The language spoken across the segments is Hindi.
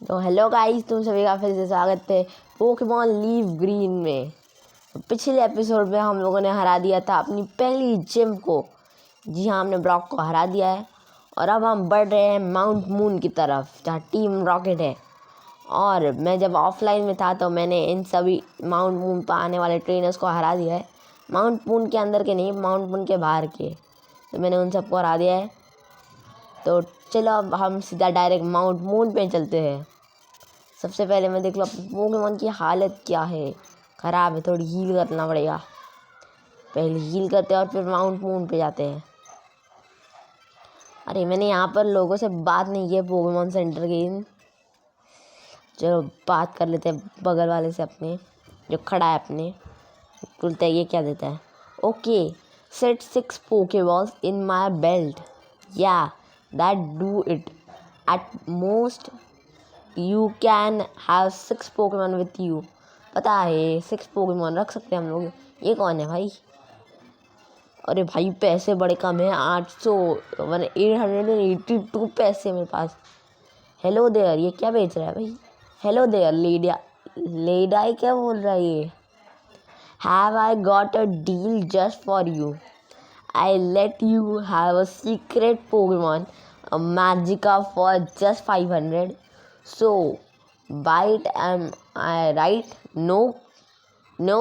तो हेलो गाइस, तुम सभी का फिर से स्वागत है पोकेमॉन लीफ ग्रीन में। पिछले एपिसोड में हम लोगों ने हरा दिया था अपनी पहली जिम को। जी हाँ, हमने ब्रॉक को हरा दिया है और अब हम बढ़ रहे हैं माउंट मून की तरफ जहाँ टीम रॉकेट है। और मैं जब ऑफलाइन में था तो मैंने इन सभी माउंट मून पर आने वाले ट्रेनर्स को हरा दिया है। माउंट मून के अंदर के नहीं, माउंट मून के बाहर के, तो मैंने उन सबको हरा दिया है। तो चलो अब हम सीधा डायरेक्ट माउंट मून पे चलते हैं। सबसे पहले मैं देख लो पोकेमॉन की हालत क्या है, ख़राब है, थोड़ी हील करना पड़ेगा। पहले हील करते हैं और फिर माउंट मून पे जाते हैं। अरे मैंने यहाँ पर लोगों से बात नहीं की पोकेमॉन सेंटर की। चलो बात कर लेते हैं बगल वाले से, अपने जो खड़ा है अपने। बोलते हैं ये क्या देता है। ओके, सेट 6 पोकेबॉल्स इन माई बेल्ट, या that do it. At most you can have 6 Pokemon with you. पता है 6 पोकेमॉन रख सकते हैं हम लोग। ये कौन है भाई? अरे भाई पैसे बड़े कम है, 800 मैंने 882 पैसे मेरे पास। हेलो देयर, ये क्या बेच रहा है भाई? हेलो देयर लेडिया, लेडाई क्या बोल रहा है ये? Have I got a deal just for you. I let you have a secret Pokemon, a Magikarp for just 500. So, bite, am I right? No? No?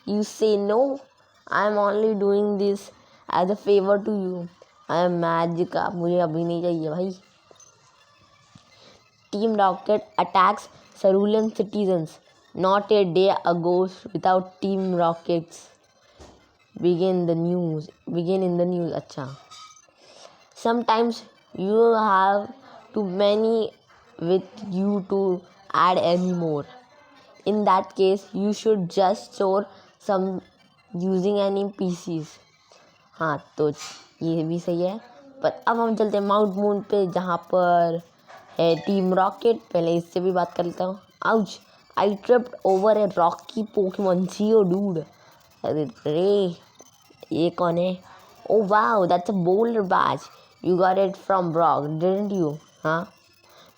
You say no? I am only doing this as a favor to you. I am Magica. मुझे अभी नहीं चाहिए भाई। Team Rocket attacks Cerulean citizens. Not a day ago without Team Rockets. Begin in the news. अच्छा. Sometimes you have too many with you to add any more. In that case, you should just store some using any PCs. हाँ, तो ये भी सही है। पर अब हम चलते हैं माउंट मून पे जहाँ पर है टीम रॉकेट। पहले इससे भी बात कर लेता हूँ। आउच, आई ट्रिप्ड ओवर ए रॉकी पोकेमॉन जियोडूड। अरे रे, ये कौन है? Oh wow, that's a boulder batch. You got it from Brock, didn't you? हाँ,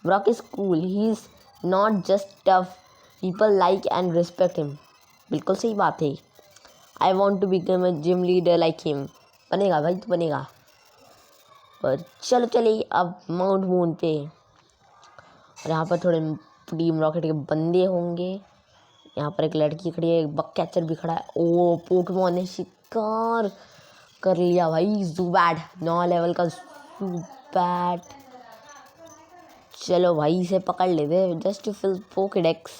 Brock is cool. He's not just tough. People like and respect him. बिल्कुल सही बात है। I want to become a gym leader like him. बनेगा भाई, तो बनेगा। पर चलो चलिए अब माउंट मून पे। और यहाँ पर थोड़े टीम रॉकेट के बंदे होंगे। यहाँ पर एक लड़की खड़ी है, एक बक कैचर भी खड़ा है। ओ, पोकेमॉन ने शिकार कर लिया भाई। ज़ुबैट, 9 लेवल का ज़ुबैट। चलो भाई इसे पकड़ लेते, जस्ट टू फिल पोकेडेक्स।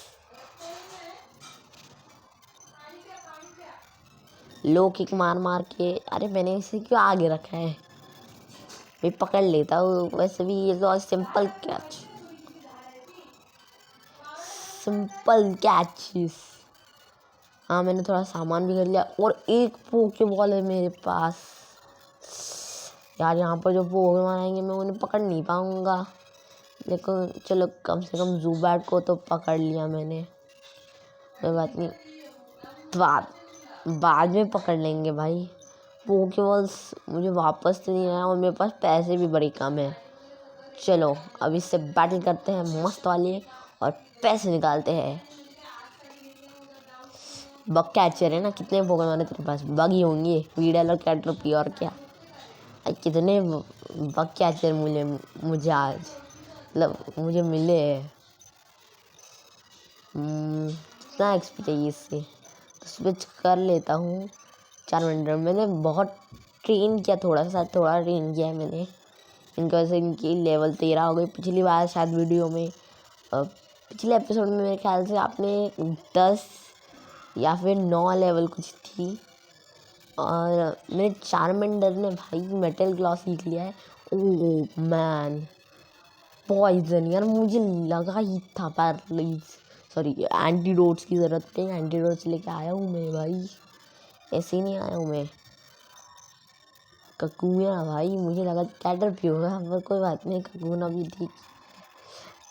लो किक मार मार के, अरे मैंने इसे क्यों आगे रखा है भाई? पकड़ लेता हूँ। वैसे भी ये तो सिंपल कैचेस। हाँ, मैंने थोड़ा सामान भी कर लिया और एक पोकेबॉल है मेरे पास। यार यहाँ पर जो पोकेमॉन आएंगे मैं उन्हें पकड़ नहीं पाऊँगा, लेकिन चलो कम से कम ज़ुबैट को तो पकड़ लिया मैंने। कोई बात नहीं, बाद में पकड़ लेंगे भाई। पोकेबॉल्स मुझे वापस तो नहीं आया और मेरे पास पैसे भी बड़े कम हैं। चलो अब इससे बैटल करते हैं मस्त वाले और पैसे निकालते हैं। बग कैचर है ना, कितने पोकेमॉन है तेरे पास? बग ही होंगे, वीडल और कैटरपी और क्या। कितने बग कैचर मुझे आज मतलब मुझे मिले हैं। कितना एक्सपी चाहिए इससे? तो स्विच कर लेता हूँ 4 मिनट। मैंने बहुत ट्रेन किया, थोड़ा ट्रेन किया है मैंने। इनकी वजह से इनकी लेवल 13 हो गई। पिछली बार शायद वीडियो में पिछले एपिसोड में मेरे ख्याल से आपने 10 या फिर 9 लेवल कुछ थी। और मेरे चार्मेंडर ने भाई मेटल ग्लॉस सीख लिया है। Oh man, poison. यार मुझे लगा ही था पैरालाइज, सॉरी एंटीडोट्स की ज़रूरत थी। एंटीडोट्स लेके आया हूँ मैं भाई, ऐसे ही नहीं आया हूँ मैं। ककूना भाई, मुझे लगा कैटरपी होगा, पर कोई बात नहीं, ककूना भी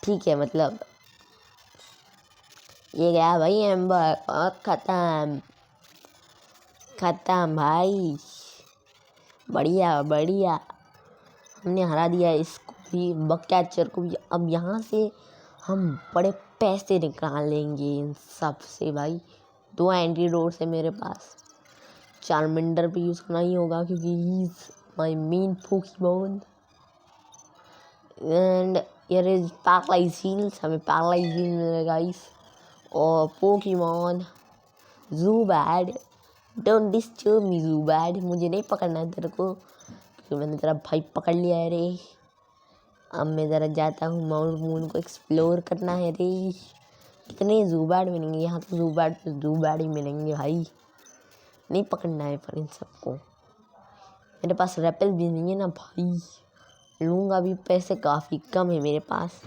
ठीक है। मतलब ये गया भाई एम्बर और ख़त्म भाई। बढ़िया बढ़िया, हमने हरा दिया इसको भी, बग कैचर को भी। अब यहाँ से हम बड़े पैसे निकाल लेंगे इन सब से भाई। 2 एंटीडोट्स है मेरे पास। चार्मेंडर भी यूज़ करना ही होगा क्योंकि he is my main Pokemon. And here is paralyse heels, हमें पैरालाइज हील मिलेगा गाइस। और पोकेमॉन ज़ुबैड, डोंट डिस्टर्ब मी ज़ुबैड, मुझे नहीं पकड़ना है तेरे को क्योंकि मैंने तेरा भाई पकड़ लिया है रे। अब मैं ज़रा जाता हूँ माउंट मून को एक्सप्लोर करना है रे। कितने ज़ुबैड मिलेंगे यहाँ तो, ज़ुबैड ही मिलेंगे भाई। नहीं पकड़ना है पर इन सबको। मेरे पास रेपल भी नहीं है ना भाई, लूँगा भी, पैसे काफ़ी कम है मेरे पास।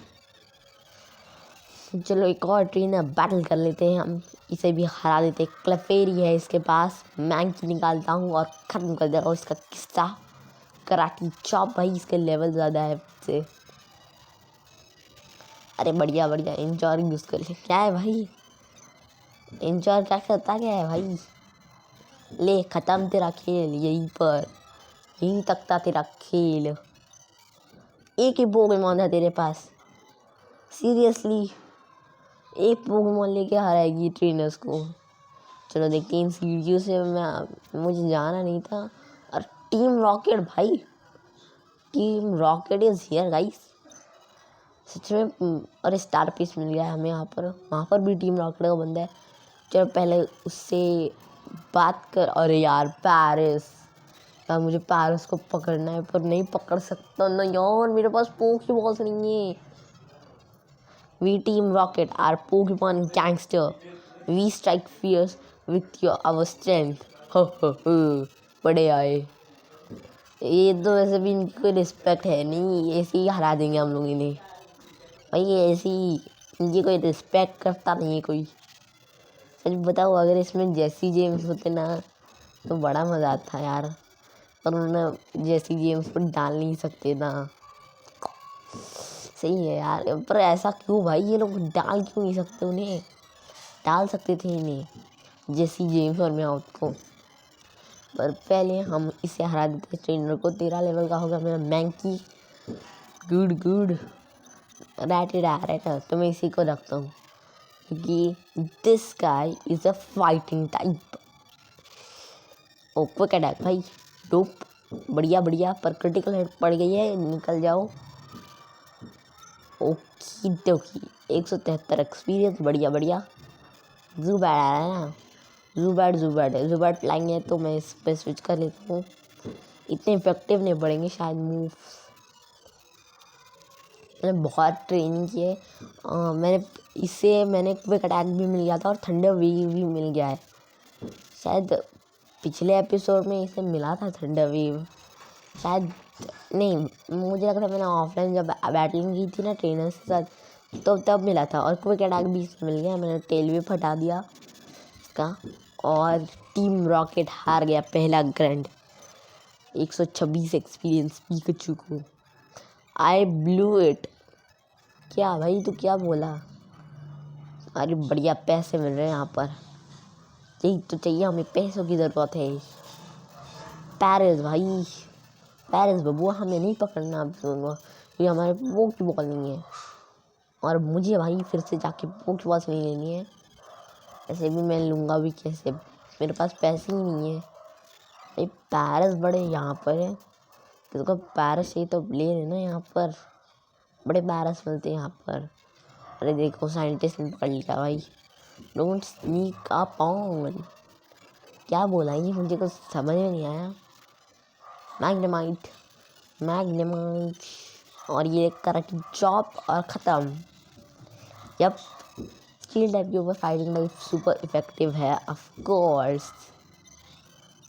चलो एक और ट्रेनर बैटल कर लेते हैं, हम इसे भी हरा देते हैं। क्लेफेरी है इसके पास, मैंकी निकालता हूँ और ख़त्म कर देगा इसका किस्सा। कराटी चॉप भाई, इसके लेवल ज़्यादा है से। अरे बढ़िया बढ़िया, इंचॉर यूज़ कर ले। क्या है भाई इंचॉर, क्या करता क्या है भाई? ले ख़त्म तेरा खेल यहीं पर, यहीं तक था तेरा खेल। एक ही पोकेमॉन है तेरे पास, सीरियसली एक पोकेमॉन लेके हराएगी ट्रेनर्स को? चलो देखते हैं इन सीढ़ियों से। मुझे जाना नहीं था। और टीम रॉकेट भाई, Team Rocket is here guys, सच में। और स्टार पीस मिल गया है हमें यहाँ पर। वहाँ पर भी टीम रॉकेट का बंदा है। चलो पहले उससे बात कर। अरे यार पैरिस, यार मुझे पैरिस को पकड़ना है पर नहीं पकड़ सकता ना यार, मेरे पास पोकेबॉल्स नहीं है। We Team Rocket are Pokemon gangster, we strike fierce with your our strength. बड़े आए ये तो, वैसे भी इनकी कोई रिस्पेक्ट है नहीं, ऐसे ही हरा देंगे हम लोग इन्हें भाई। ये ऐसी इनकी कोई रिस्पेक्ट करता नहीं है कोई। सच बताओ, अगर इसमें जेसी जेम्स होते ना तो बड़ा मज़ा आता यार, पर उन्होंने जेसी जेम्स पर डाल नहीं सकते ना। सही है यार, पर ऐसा क्यों भाई, ये लोग डाल क्यों नहीं सकते? उन्हें डाल सकते थे इन्हें, जेसी जेम्स और म्याउथ को। पर पहले हम इसे हरा देते ट्रेनर को। 13 लेवल का होगा मेरा मैंकी। गुड गुड, राइट, तो मैं इसी को रखता हूँ क्योंकि this guy is a fighting type. Quick attack भाई, डोप, बढ़िया बढ़िया। पर क्रिटिकल हिट पड़ गई है, निकल जाओ। ओकी डोकी, 173 एक्सपीरियंस, बढ़िया बढ़िया। ज़ुबैड आ रहा है ना, ज़ुबैड लाएंगे तो मैं इस पर स्विच कर लेता हूँ। इतने इफेक्टिव नहीं पड़ेंगे शायद मूव्स, मैंने बहुत ट्रेनिंग की है। मैंने क्विक अटैक भी मिल गया था और थंडर वेव भी मिल गया है। शायद पिछले एपिसोड में इसे मिला था थंडर वेव, शायद नहीं, मुझे लग रहा है मैंने ऑफलाइन जब बैटलिंग की थी ना ट्रेनर के साथ तो तब मिला था। और क्विक अटैक भी इसमें मिल गया, मैंने टेल भी फटा दिया इसका। और टीम रॉकेट हार गया पहला ग्रैंड। 126 एक्सपीरियंस पिकाचू को। आई ब्लू इट। क्या भाई तू क्या बोला? अरे बढ़िया पैसे मिल रहे हैं यहाँ पर, यही तो चाहिए हमें, पैसों की ज़रूरत है। पैरिस भाई, पैरिस बबुआ, हमें नहीं पकड़ना आप दोनों, ये हमारे पोकेबॉल नहीं है। और मुझे भाई फिर से जाके पोकेबॉल नहीं लेनी है। ऐसे भी मैं लूँगा भी कैसे, मेरे पास पैसे ही नहीं है भाई। पैरिस बड़े यहाँ पर है, तो पैरिस चाहिए तो ले लेना यहाँ पर, बड़े पैरिस मिलते हैं यहाँ पर। अरे देखो साइंटिस्ट ने पकड़ लिया भाई। डोंट स्नीक अप ऑन, क्या बोला ये मुझे कुछ समझ में नहीं आया। मैग्नेमाइट, और ये कराटी चॉप और ख़त्म। जब स्टील टाइप के ऊपर फाइटिंग टाइप सुपर इफेक्टिव है ऑफ कोर्स।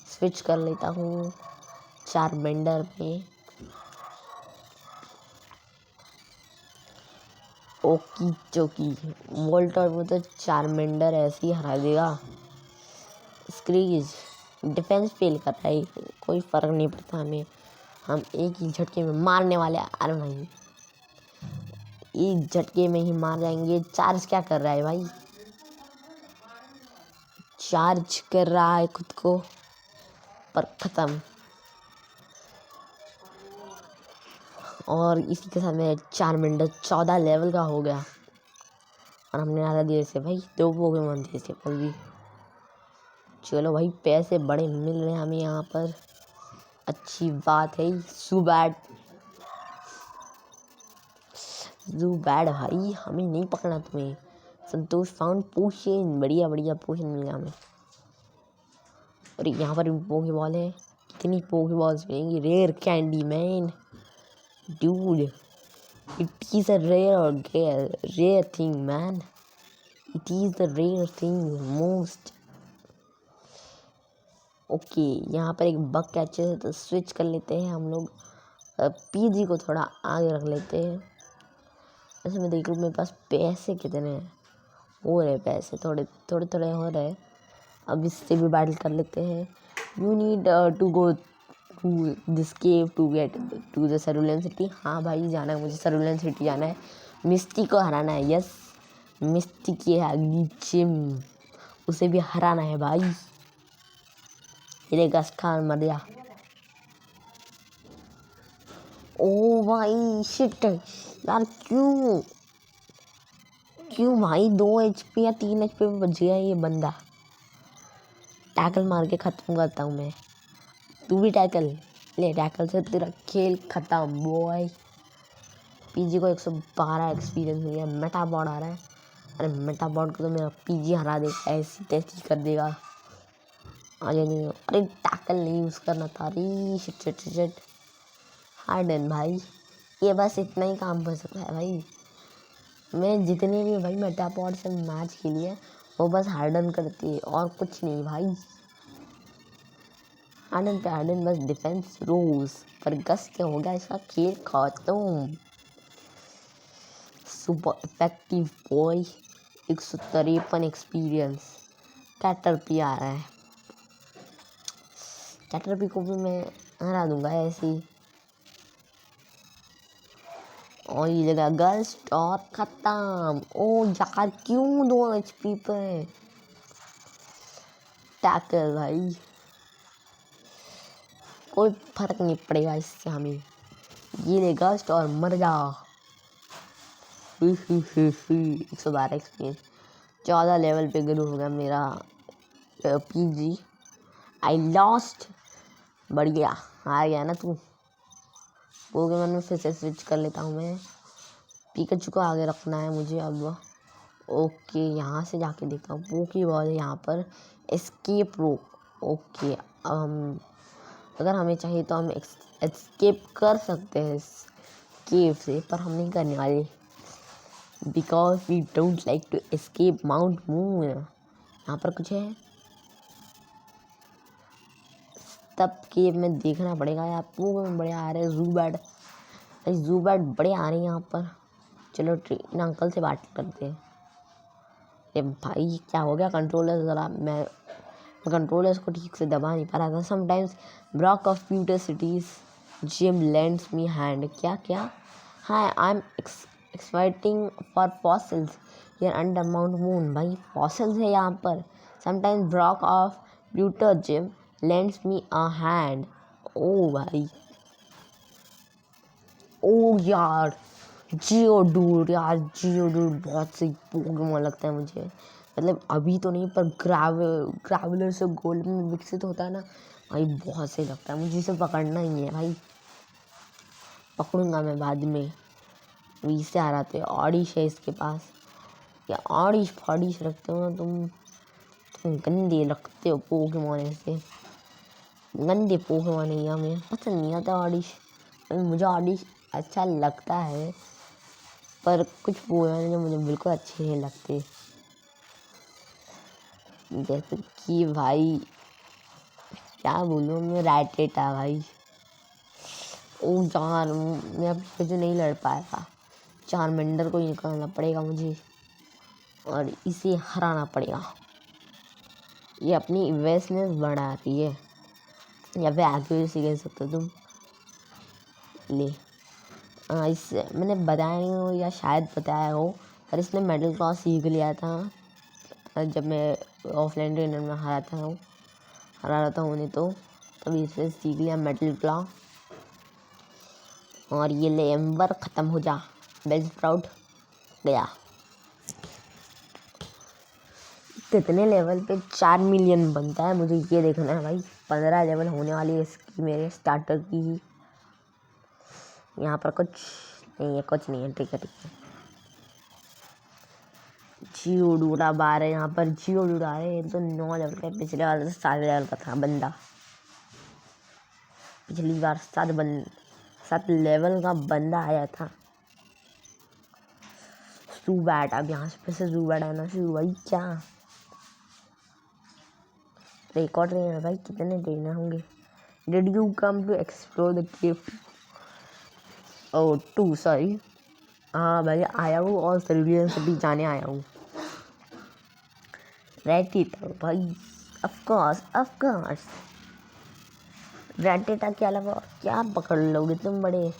स्विच कर लेता हूँ चारमेंडर में। ओकी चोकी, वोल्टर में तो चारमेंडर ऐसे ही हरा देगा। स्क्रीज डिफेंस फेल कर रहा है, कोई फ़र्क नहीं पड़ता हमें, हम एक ही झटके में मारने वाले। अरे नहीं, एक झटके में ही मार जाएंगे। चार्ज क्या कर रहा है भाई? चार्ज कर रहा है खुद को, पर ख़त्म। और इसी के साथ मेरा चारमेंडर 14 लेवल का हो गया। और हमने हरा दिए से भाई 2 पोकेमॉन दिए थे कल भी। चलो भाई पैसे बड़े मिल रहे हैं हमें यहाँ पर, अच्छी बात है। ज़ुबैड भाई हमें नहीं पकड़ना तुम्हें। संतोष फाउंड पोशन, बढ़िया बढ़िया पोशन मिल गया हमें। और यहाँ पर भी पोकेबॉल है, कितनी पोकेबॉल्स मिलेंगी। Rare candy man dude, it is a rare thing man, it is the rare thing most. Okay यहाँ पर एक बग कैचर है तो स्विच कर लेते हैं हम लोग। पीजी को थोड़ा आगे रख लेते हैं। वैसे मैं देख लूँ मेरे पास पैसे कितने हैं। हो रहे पैसे थोड़े थोड़े थोड़े हो रहे। अब इससे भी बैटल कर लेते हैं। You need to go to this cave to get to the Cerulean City. हाँ भाई जाना है मुझे, सरुलन सिटी जाना है, मिस्टी को हराना है। यस मिस्टी की है अगली जिम, उसे भी हराना है भाई। मेरे गस खान मर जा। ओ भाई शिट यार, क्यों भाई 2 HP या 3 HP पे बच गया ये बंदा। टैकल मार के ख़त्म करता हूँ मैं। तू भी टैकल ले, टैकल से तेरा खेल ख़त्म बॉय। पीजी को 112 एक्सपीरियंस मिल गया। मेटाबॉट आ रहा है, अरे मेटाबॉट को तो मेरा पीजी हरा देगा, ऐसी तैसी कर देगा। आ जाए, अरे टैकल नहीं यूज़ करना था। अरे शिट हार्डन भाई, ये बस इतना ही काम कर सकता है भाई। मैं जितने भी भाई मेटापॉड से मैच खेली है वो बस हार्डन करती है और कुछ नहीं भाई। हार्डन पे हार्डन बस डिफेंस रोज पर गस के हो गया इसका खेल खत्म। Super effective boy, 153 experience. Caterpie आ रहा है, कैटरपी को भी मैं हरा दूंगा ऐसे ही। और ये जगह गस्ट और खत्म। ओ यार क्यों 2 HP पे टैकल भाई, कोई फर्क नहीं पड़ेगा इससे हमें। ये ले गस्ट और मर जा। 112 एक्सपीरियंस, 14 लेवल पे ग्रो हो गया मेरा पीजी। आई लॉस्ट, बढ़ गया, आ गया ना तू। पोकेमॉन में फिर से स्विच कर लेता हूँ मैं। पिकाचू को आगे रखना है मुझे अब। ओके यहाँ से जाके देखता हूँ पोकेबॉल है यहाँ पर। एस्केप रो, ओके अब हम अगर हमें चाहिए तो हम एस्केप कर सकते हैं इस केव से, पर हम नहीं करने वाले because we don't like to escape Mount Moon. यहाँ पर कुछ है तब केव में देखना पड़ेगा यार। में बड़े आ रहे हैं ज़ूबैड बड़े आ रहे हैं यहाँ पर। चलो इन अंकल से बात करते हैं। ये भाई क्या हो गया कंट्रोलर, ज़रा मैं कंट्रोलर्स को ठीक से दबा नहीं पा रहा था। Sometimes Brock of Pewter City's gym lands me hand. क्या हाँ I am expecting for fossils here under Mount Moon. भाई फॉसिल्स है यहाँ पर। Sometimes Brock of Pewter gym lands me a hand. ओ भाई ओ यार जियोडूड, यार जियोडूड बहुत सही पोकेमॉन लगता है मुझे। मतलब अभी तो नहीं पर ग्रावलर से गोल्ड में विकसित होता है ना भाई, बहुत सही लगता है मुझे। इसे पकड़ना ही है भाई, पकड़ूंगा मैं बाद में। अभी इससे आ रहा थे ऑडिश है इसके पास। या ऑडिश फॉडिश रखते हो ना तुम गंदे रखते हो पोकेमॉन ऐसे, गंदे पोकेमॉन है। हमें पसंद नहीं आता ऑडिश, मुझे ऑडिश अच्छा लगता है पर कुछ पोकेमॉन जो मुझे बिल्कुल अच्छे नहीं लगते। जैसे कि भाई क्या बोलूँ मैं, रैटेटा भाई। ओ यार मैं अब मुझे नहीं लड़ पाएगा, चारमेंडर को ही निकालना पड़ेगा मुझे और इसे हराना पड़ेगा। ये अपनी वेस्टनेस बढ़ा रही है या फिर एक्यूरेसी कह सकते हो तुम। ले इससे मैंने बताया नहीं हो या शायद बताया हो, पर इसने मेडल क्लॉस सीख लिया था जब मैं ऑफलाइन ट्रेनर में हरा रहा था उन्हें, तो तभी इससे सीख लिया मेडल क्लॉ। और ये ले एम्बर ख़त्म हो जा, बेल स्प्राउट गया। कितने लेवल पे 4 मिलियन बनता है मुझे ये देखना है भाई। 15 लेवल होने वाली है इसकी मेरे स्टार्टर की ही। यहाँ पर कुछ नहीं है, कुछ नहीं है, ठीक है ठीक है। जियो डूडा 12 यहाँ पर जियो डूडा है। ये तो 9 लेवल का, पिछले बार तो 7 लेवल का था बंदा। पिछली बार 7 लेवल का बंदा आया था। ज़ूबैट, अब यहाँ से फिर से ज़ूबैट आना शुरू भाई। क्या रिकॉर्ड नहीं है भाई, कितने देना होंगे। Did you come to explore the cave? Oh 2 sorry. हाँ भाई आया हूँ और सर्विलेंस भी जाने आया हूँ। रेटिटा भाई, ऑफ कोर्स रेटिटा के अलावा क्या पकड़ लोगे तुम बड़े।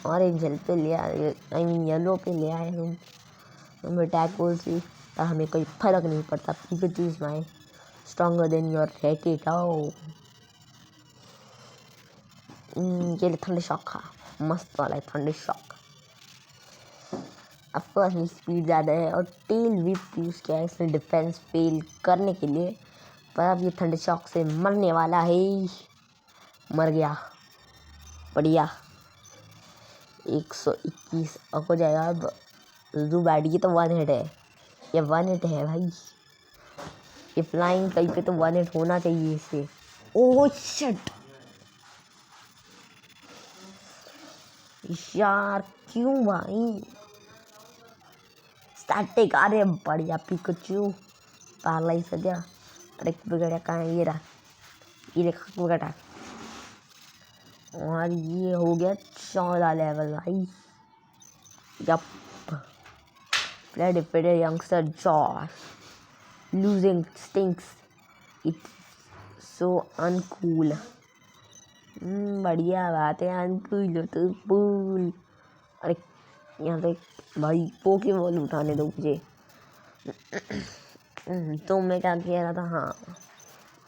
ऑरेंज पे ले आए, आई मीन येलो पे ले आए तुम अटैक बोल सी। हमें कोई फर्क नहीं पड़ता। Pikachu is my stronger than your Rattata. ये ले थंडर शॉक खा, मस्त वाला है थंडर शॉक। ऑफकोर्स मेरी स्पीड ज़्यादा है और टेल विप यूज़ किया है इसने डिफेंस फेल करने के लिए। पर अब ये थंडर शॉक से मरने वाला है। मर गया, बढ़िया। 121 अब हो जाएगा। अब ज़ूबैट ये तो 1 हिट है, ये 1 हिट है भाई। ये फ्लाइंग कहीं पे तो 1 हिट होना चाहिए इसे। ओह शिट यार, क्यों भाई। स्टैटिक, अरे बढ़िया पिकाचू पाला ही सजा। अरे बिगड़ा कहाँ है, ये रहा, ये देखा बिगड़ा। और ये हो गया 14 लेवल भाई। Yup, play defeated youngster Josh, losing stinks, it's so uncool. बढ़िया बात है, अनकूल हो तो कूल। अरे यहाँ पे भाई पोकेमॉन उठाने दो मुझे। तो मैं क्या कह रहा था, हाँ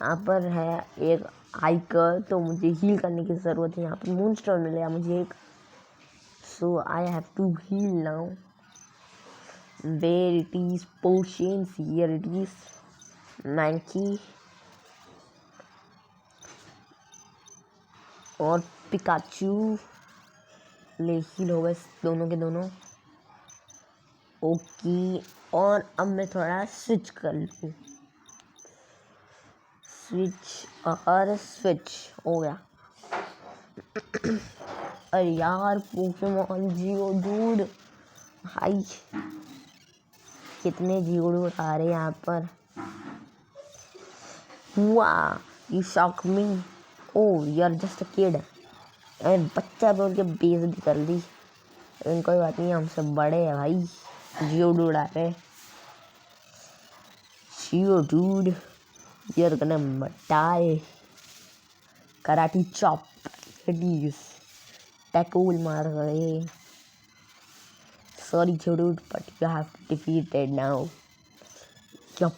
यहाँ पर है एक आइकर, तो मुझे हील करने की ज़रूरत है। यहाँ पर मूनस्टोन मिल गया मुझे एक, so I have to heal now. Where it is potions, here it is Mankey और पिकाचू। ले हील हो गए दोनों के दोनों। ओके, और अब मैं थोड़ा स्विच कर लूँ। स्विच हो गया। अरे यार पोकेमॉन जियो डूड भाई, कितने जियो डूड आ रहे यहाँ पर। हुआ you shock me, oh you are just a kid. अरे बच्चा बोल के बेइज्जती कर दी। लेकिन कोई बात नहीं, हमसे बड़े है भाई। जियो डूड आ रहे। Geodude you're gonna die. Karate chop, tackle मार गए। Sorry dude, but you have defeated now. Yup,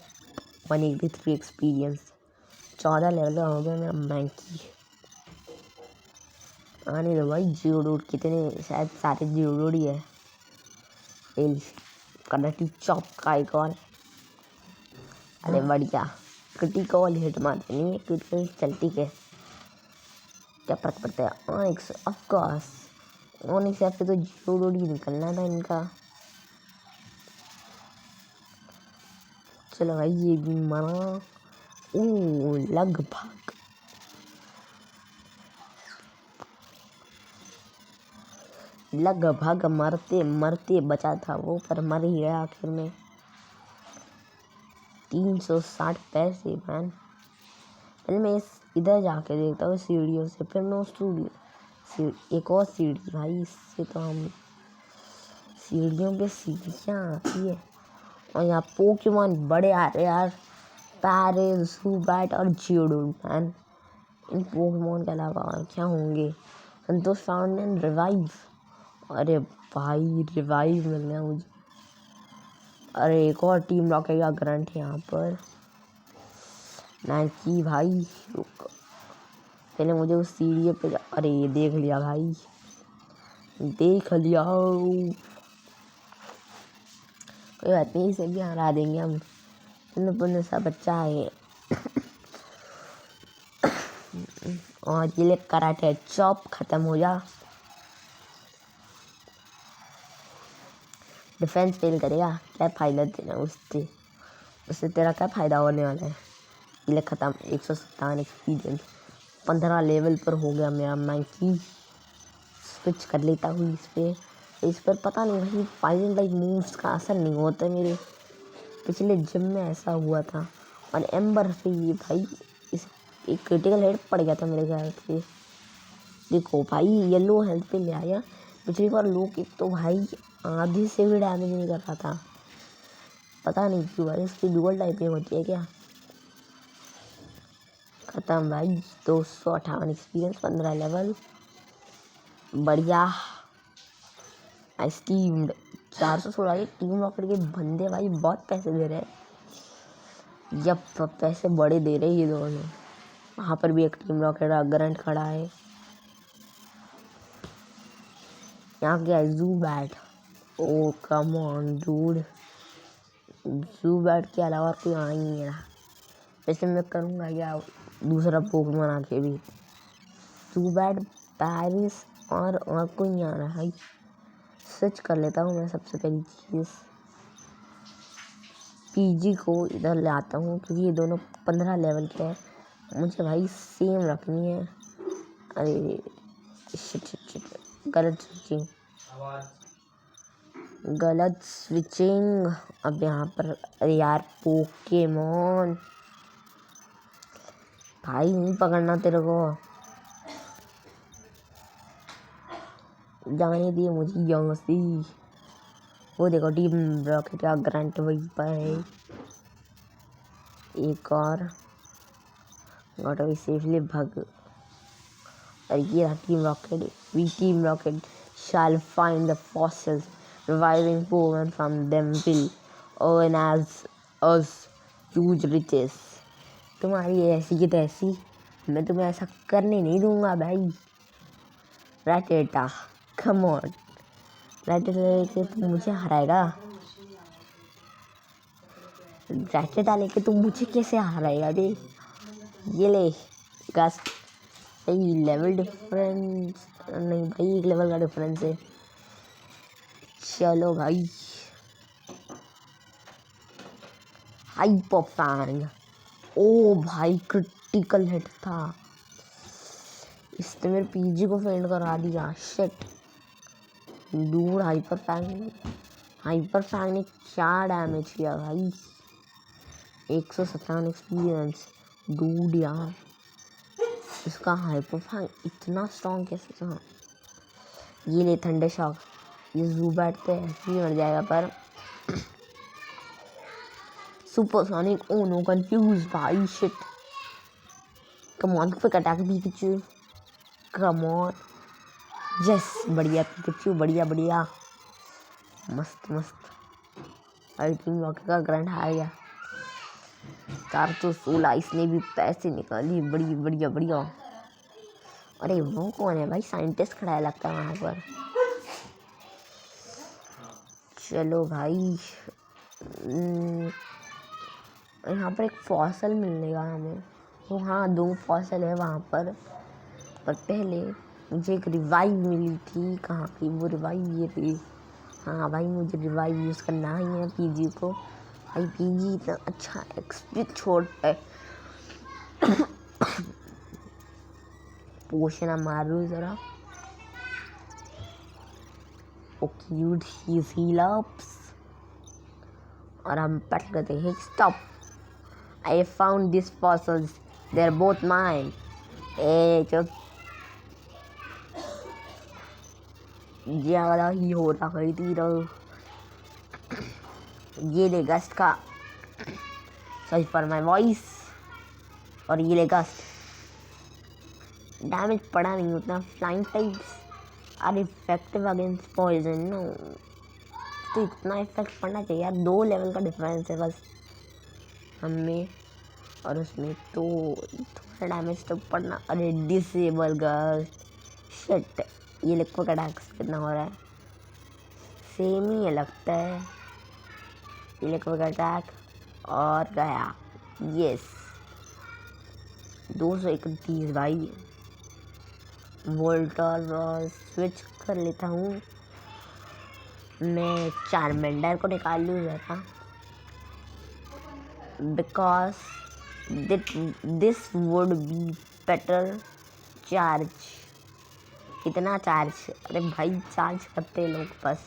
183 experience. 14 level का हो गया मेरा मैंकी। आने दो भाई जियो डूड, कितने शायद सारे जियो डूड ही है। कराटी चॉप का एक और। अरे बढ़िया, क्रिटिकल हिट मारते नहीं है, क्रिटिकल चलती है, क्या फर्क पड़ता है। ऑनिक्स ऑफकोर्स, ऑनिक्स ऐप पे तो जियो डूड ही निकलना था इनका। चलो भाई ये भी मरा। ओ लगभग मरते मरते बचा था वो, पर मर ही गया आखिर में। 360 पैसे मैन। पहले मैं इधर जाके देखता हूँ सीढ़ियों से, फिर मैं स्टूडियो एक और सीढ़ी भाई, इससे तो हम सीढ़ियों पे सीढ़ियाँ आती है। और यहाँ पोकेमॉन बड़े आ रहे यार, पैरिस, ज़ूबैट और जियोडूड मैन। इन पोकेमॉन के अलावा और क्या होंगे। संतोष फाउंटेन रिवाइव, अरे भाई रिवाइव मिल गया मुझे। अरे एक और टीम रॉकेट का ग्रंट है यहाँ पर। नाइकी भाई रुक, पहले मुझे उस सीढ़ी पे अरे ये देख लिया भाई, देख लिया। कोई बात नहीं, इसे भी हरा देंगे हम। पुण्य पुण्य सा बच्चा है। और ये ले कराटे चॉप खत्म हो जा। डिफेंस फेल करेगा, क्या फ़ायदा तेरा उससे तेरा क्या फ़ायदा होने वाला है। ये ले ख़त्म। 157 एक्सपीरियंस, 15 लेवल पर हो गया मेरा मैंकी। स्विच कर लेता हूँ इस पर पता नहीं भाई फाइनल लाइक मूव्स का असर नहीं होता मेरे। पिछले जिम में ऐसा हुआ था और एम्बर से ये भाई इस एक क्रिटिकल हेड पड़ गया था मेरे ख्याल से। देखो भाई येलो हेल्थ पे ले आया। पिछली बार लोग एक तो भाई आधे से भी डैमेज नहीं कर रहा था, पता नहीं क्यों भाई। इसकी डुअल टाइपिंग होती है क्या। ख़त्म भाई। 258 एक्सपीरियंस, 15 लेवल, बढ़िया। स्टीम्ड 416 के टीम रॉकेट के बंदे भाई बहुत पैसे दे रहे हैं। जब पैसे बड़े दे रहे ये दोनों। वहाँ पर भी एक टीम रॉकेट ग्रंट खड़ा है। यहाँ क्या है Zubat. Oh come on dude, Zubat के अलावा कोई आ ही नहीं रहा। वैसे मैं करूँगा क्या दूसरा पोकेमॉन आके भी। जू बैट, पैरिस और कोई नहीं आ रहा है। स्विच कर लेता हूँ मैं सबसे पहली चीज़। पीजी को इधर ले आता हूँ क्योंकि ये दोनों 15 लेवल के हैं। मुझे भाई सेम रखनी है। अरे शिट, गलत स्विचिंग। अब यहाँ पर अरे यार पोकेमॉन भाई नहीं पकड़ना तेरे को, जाने दिए मुझे यहाँ से। वो देखो टीम रॉकेट का ग्रंट वहीं पर है। एक और गॉट अवे सेफली भग। और ये रहा Team Rocket. We Team Rocket shall find the fossils, reviving Pokemon from them will earn us huge riches। तुम्हारी ऐसी की तैसी, मैं तुम्हें ऐसा करने नहीं दूंगा भाई। रैटेटा कम ऑन, रैटेटा लेके तुम मुझे हराएगा। रैटेटा लेके तुम मुझे कैसे हराएगा बे। ये ले गस्ट। भाई लेवल डिफरेंस नहीं भाई, एक लेवल का डिफरेंस है। चलो भाई हाइपर फैंग। ओ भाई क्रिटिकल हिट था, इसने मेरे पीजी को फेंड करा दिया। Shit dude. हाइपर फैंग ने क्या डैमेज किया भाई। 157 एक्सपीरियंस डूड यार। इसका हाइपर फैंग इतना स्ट्रॉन्ग कैसे था। ये ले थंडर शॉक। ये जू बैठते ऐसे ही मर जाएगा पर सुपरसोनिक। ओ नो कंफ्यूज भाई। Shit come on quick attack Pikachu, come on. Yes बढ़िया पिकाचू, बढ़िया मस्त। अरे टीम रॉकेट का ग्रैंड हार गया। 416 इसने भी पैसे निकाली। बढ़िया। अरे वो कौन है भाई, साइंटिस्ट खड़ा है लगता है वहाँ पर। चलो भाई यहाँ पर एक फॉसल मिलेगा हमें। तो हाँ 2 फॉसल है वहाँ पर पहले मुझे एक रिवाइव मिली थी। कहाँ की वो रिवाइव, ये थी। हाँ भाई मुझे रिवाइव यूज़ करना ही है पीजी को। भाई पीजी इतना अच्छा एक्सपी छोड़ता है। पोशन मारू ज़रा। ओके यूड हील अप्स और हम पट करते हैं। Stop, I found this fossils, they are both mine. ए चुप, ज़्यादा ही हो रहा है तीर। ये ले गस्ट का, सॉरी फॉर माई वॉइस। और ये ले गस्ट, डैमेज पड़ा नहीं उतना। Flying types are effective against poison no, तो इतना इफेक्ट पड़ना चाहिए यार। 2 लेवल का डिफरेंस है बस हमें और उसमें, तो थोड़ा डैमेज तो पड़ना। अरे डिसेबल गस्ट। शिट ये लिक्विड अटैक्स कितना हो रहा है, सेम ही है लगता है। ये लिक्विड अटैक और गया। यस 231 भाई। वोल्टर स्विच कर लेता हूँ मैं। चार्मेंडर को निकाल लूँ ज़रा, because this would be better. Charge कितना चार्ज? अरे भाई चार्ज करते लोग बस।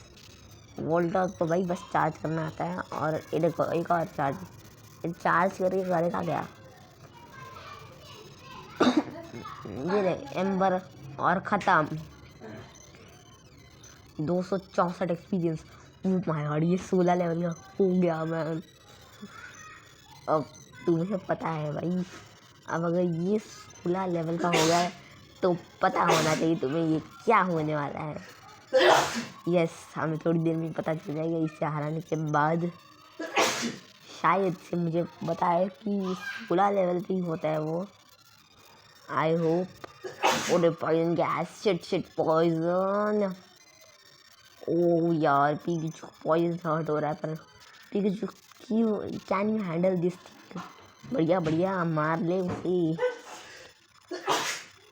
वोल्टर को भाई बस चार्ज करना आता है। और एक और चार्ज करके करेगा क्या? ये देख एम्बर और ख़त्म। 264 एक्सपीरियंस। ओह माय गॉड, ये 16 लेवल का हो गया मैन। अब तुम्हें पता है भाई, अब अगर ये 16 लेवल का हो गया है तो पता होना चाहिए तुम्हें ये क्या होने वाला है। यस हमें थोड़ी देर में पता चल जाएगा इसे हराने के बाद। शायद से मुझे पता है कि 16 लेवल पे ही होता है वो। I hope. ओरे पॉइजन गैस, शिट पॉइजन। ओ यार पिकाचू पॉइजन हर्ट हो रहा है, पर Pikachu can you handle this? बढ़िया मार ले उसे।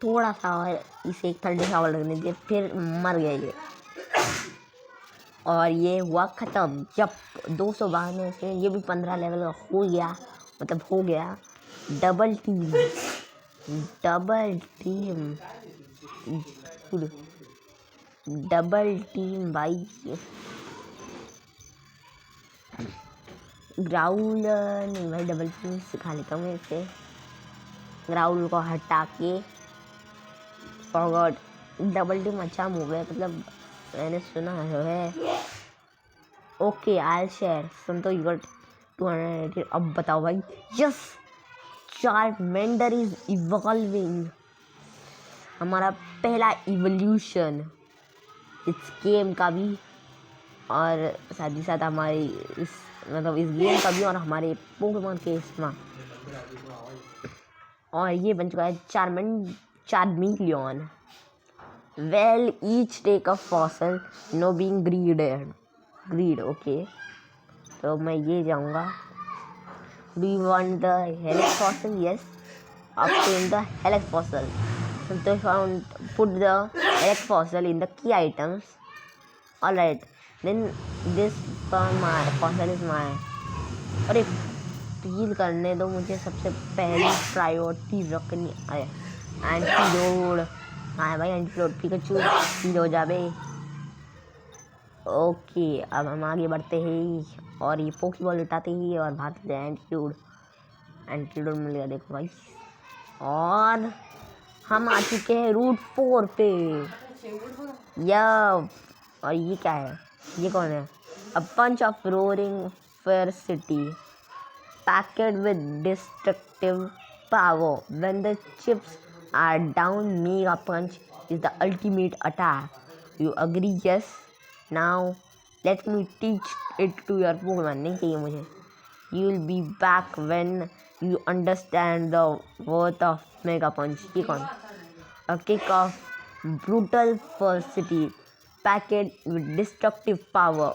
थोड़ा सा और इसे एक ठंडे शावर लगने दे, फिर मर गया ये। और ये हुआ ख़त्म। जब 292 से ये भी 15 लेवल का हो गया, मतलब हो गया। डबल टीम भाई। ग्राउल नहीं भाई, डबल टीम सिखा लेता हूँ मैं इसे। ग्राउल को हटा के फॉरगॉट। डबल टीम अच्छा मूव है, मतलब मैंने सुना है। Okay I share. सुन तो यू गॉट 280। अब बताओ भाई। Yes Charmander is evolving. हमारा पहला इवोल्यूशन इस गेम का भी, और साथ ही साथ हमारी इस गेम का भी, और हमारे पोकेमॉन के इसमें। और ये बन चुका है Charmeleon. Well each take a fossil, no being greed. Okay तो मैं ये जाऊँगा। Do you want the helix fossil? Yes obtain the helix fossil. So put the helix fossil in the key items. Alright, then this fossil is mine. अरे डील करने दो मुझे। सबसे पहली प्रायोरिटी रखनी है एंटीडोट। हाँ भाई एंटीडोट पिकाचू डील हो जावे। ओके अब हम आगे बढ़ते हैं और ये पोकेबॉल उठाते ही और भागते हैं। एंटीडोट मिल गया देखो भाई। और हम आ चुके हैं रूट 4 पे। या और ये क्या है? ये कौन है? A punch of roaring ferocity packed with destructive power. When the chips are down, mega punch is the ultimate attack. You agree? Yes now let me teach it to your Pokémon. नहीं चाहिए मुझे। You will be back when you understand the worth of Mega Punch. ये कौन? A kick of brutal ferocity packed with destructive power.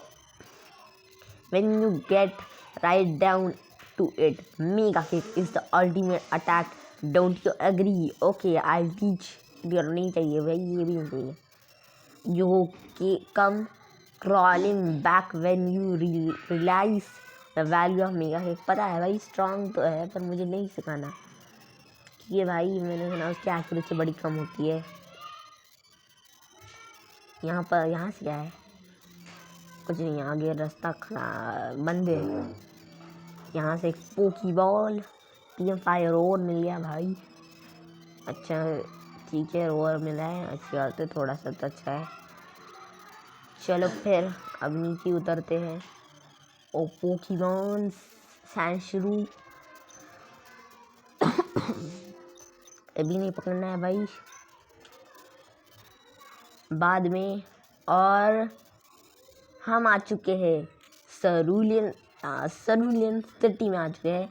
When you get right down to it, Mega Kick is the ultimate attack. Don't you agree? Okay, I'll teach you. नहीं चाहिए भाई, ये भी नहीं चाहिए। You come crawling back when you realize the value of mega kick. पता है भाई स्ट्रॉन्ग तो है, पर मुझे नहीं सिखाना कि भाई मैंने सुना उसकी एक्यूरेसी बड़ी कम होती है। यहाँ से क्या है? कुछ नहीं, आगे रास्ता बंद है। यहाँ से एक पोकीबॉल PM5 रोर मिल गया भाई। अच्छा ठीक है, रोर मिला है, अच्छी बात है, थोड़ा सा तो अच्छा है। चलो फिर अब नीचे उतरते हैं। ओ पोकेमॉन सैंशरू अभी नहीं पकड़ना है भाई, बाद में। और हम आ चुके हैं सरूलियन सिटी में आ चुके हैं।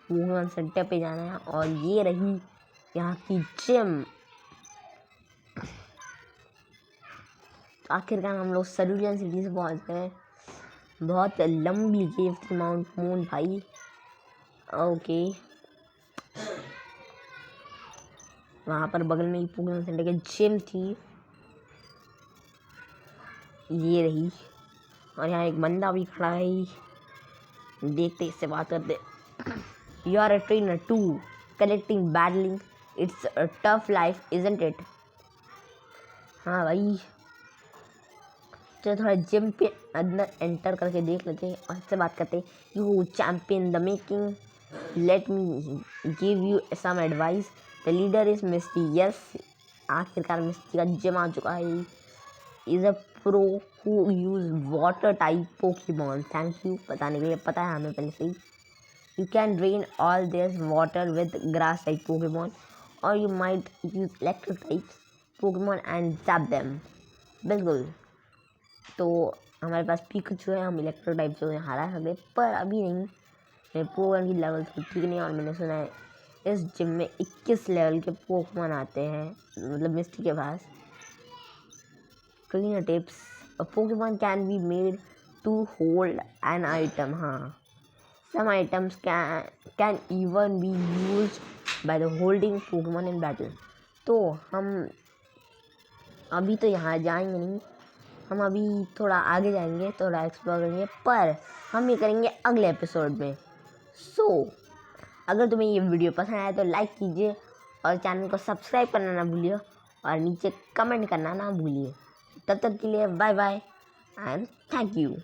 पोकेमॉन सेंटर पे जाना है और ये रही यहाँ की जिम। आखिरकार हम लोग सरूलियन सिटी से पहुँच गए। बहुत लंबी केव थी माउंट मून भाई। ओके, वहाँ पर बगल में ही पोकेमॉन सेंटर की जिम थी, ये रही। और यहाँ एक बंदा भी खड़ा है, देखते इससे बात करते। You are a trainer too, collecting battling, it's a tough life isn't it. हाँ भाई, चलो थोड़ा जिम पे अंदर एंटर करके देख लेते हैं और इससे बात करते हैं। You champion the making, let me give you some advice, the leader is Misty. Yes, आखिरकार मिस्टी का जिम आ चुका है। Is a pro who use water type Pokémon, thank you बताने के लिए, पता है हमें पहले से ही। You can drain all this water with grass type Pokémon, और you might use electro type Pokémon and zap them. बिल्कुल, तो हमारे पास पिकाचू है, हम इलेक्ट्रो टाइप से उन्हें हरा सकते, पर अभी नहीं। मेरे पोकेमॉन की लेवल तो ठीक नहीं है, और मैंने सुना है इस जिम में 21 लेवल के पोकेमॉन आते हैं, मतलब मिस्टी के पास। Trainer tips, a Pokémon can be made to hold an item. हाँ, some items can even be use by the holding Pokémon in battle. तो हम अभी तो यहाँ जाएंगे नहीं, हम अभी थोड़ा आगे जाएंगे, थोड़ा एक्सप्लोर करेंगे, पर हम ये करेंगे अगले एपिसोड में। अगर तुम्हें ये वीडियो पसंद आया तो लाइक कीजिए और चैनल को सब्सक्राइब करना ना भूलिए, और नीचे कमेंट करना ना भूलिए। तब तक के लिए bye bye and thank you.